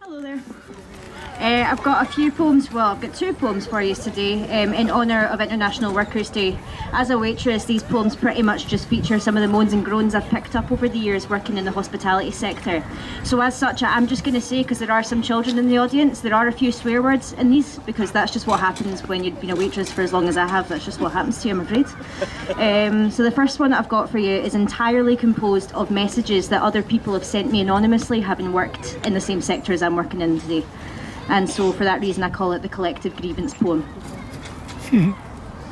Hello there. I've got a few poems, well I've got two poems for you today in honour of International Workers' Day. As a waitress, these poems pretty much just feature some of the moans and groans I've picked up over the years working in the hospitality sector. So as such, I'm just going to say, because there are some children in the audience, there are a few swear words in these, because that's just what happens when you've been a waitress for as long as I have. That's just what happens to you, I'm afraid. So the first one that I've got for you is entirely composed of messages that other people have sent me anonymously, having worked in the same sector as I'm working in today. And so for that reason I call it the collective grievance poem.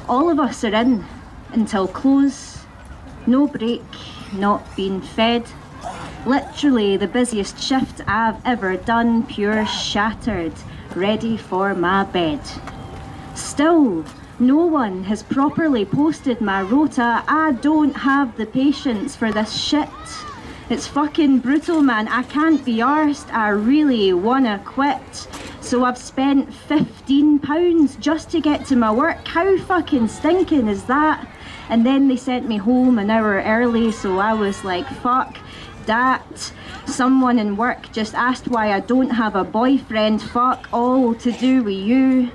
All of us are in until close, no break, not being fed. Literally the busiest shift I've ever done, pure shattered, ready for my bed. Still, no one has properly posted my rota. I don't have the patience for this shit. It's fucking brutal, man. I can't be arsed. I really wanna quit. So I've spent £15 just to get to my work. How fucking stinking is that? And then they sent me home an hour early, so I was like, fuck that. Someone in work just asked why I don't have a boyfriend. Fuck all to do with you.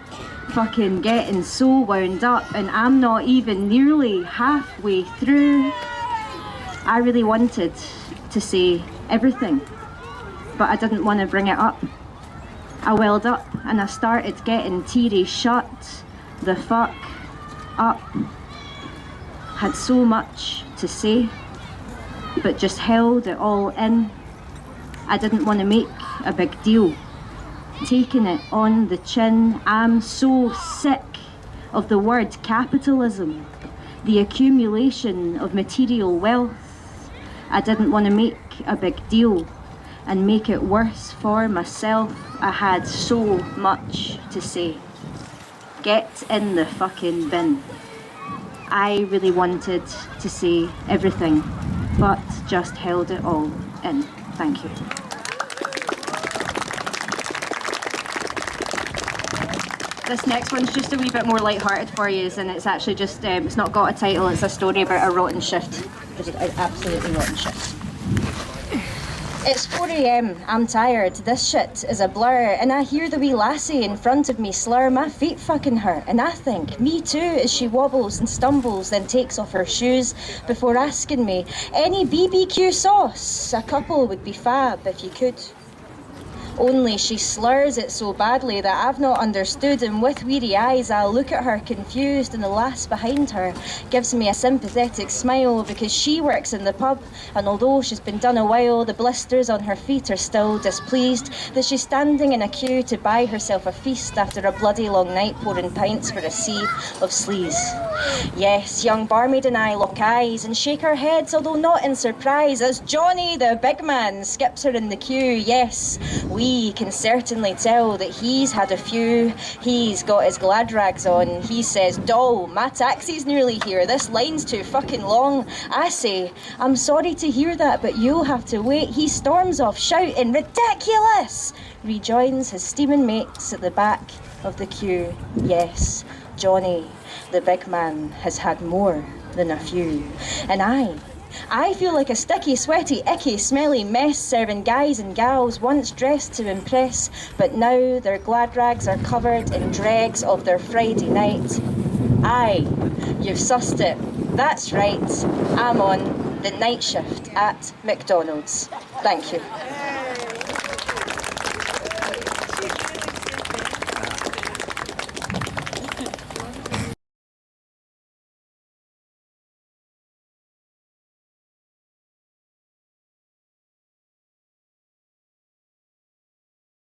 Fucking getting so wound up, and I'm not even nearly halfway through. I really wanted to say everything, but I didn't want to bring it up. I welled up and I started getting teary. Shut the fuck up. Had so much to say, but just held it all in. I didn't want to make a big deal, taking it on the chin. I'm so sick of the word capitalism, the accumulation of material wealth. I didn't want to make a big deal and make it worse for myself. I had so much to say. Get in the fucking bin. I really wanted to say everything, but just held it all in. Thank you. This next one's just a wee bit more light-hearted for you, and it's actually just, it's not got a title, it's a story about a rotten shift. Just an absolutely rotten shift. It's 4 AM, I'm tired, this shit is a blur, and I hear the wee lassie in front of me slur. My feet fucking hurt, and I think, me too, as she wobbles and stumbles, then takes off her shoes before asking me, any BBQ sauce? A couple would be fab if you could. Only she slurs it so badly that I've not understood, and with weary eyes I'll look at her confused, and the lass behind her gives me a sympathetic smile because she works in the pub, and although she's been done a while, the blisters on her feet are still displeased that she's standing in a queue to buy herself a feast after a bloody long night pouring pints for a sea of sleaze. Yes, young barmaid and I lock eyes and shake our heads, although not in surprise, as Johnny, the big man, skips her in the queue. Yes, we can certainly tell that he's had a few. He's got his glad rags on. He says, doll, my taxi's nearly here. This line's too fucking long. I say, I'm sorry to hear that, but you'll have to wait. He storms off shouting, ridiculous! Rejoins his steaming mates at the back of the queue. Yes, Johnny, the big man, has had more than a few. And I feel like a sticky, sweaty, icky, smelly mess serving guys and gals once dressed to impress, but now their glad rags are covered in dregs of their Friday night. Aye, you've sussed it. That's right. I'm on the night shift at McDonald's. Thank you.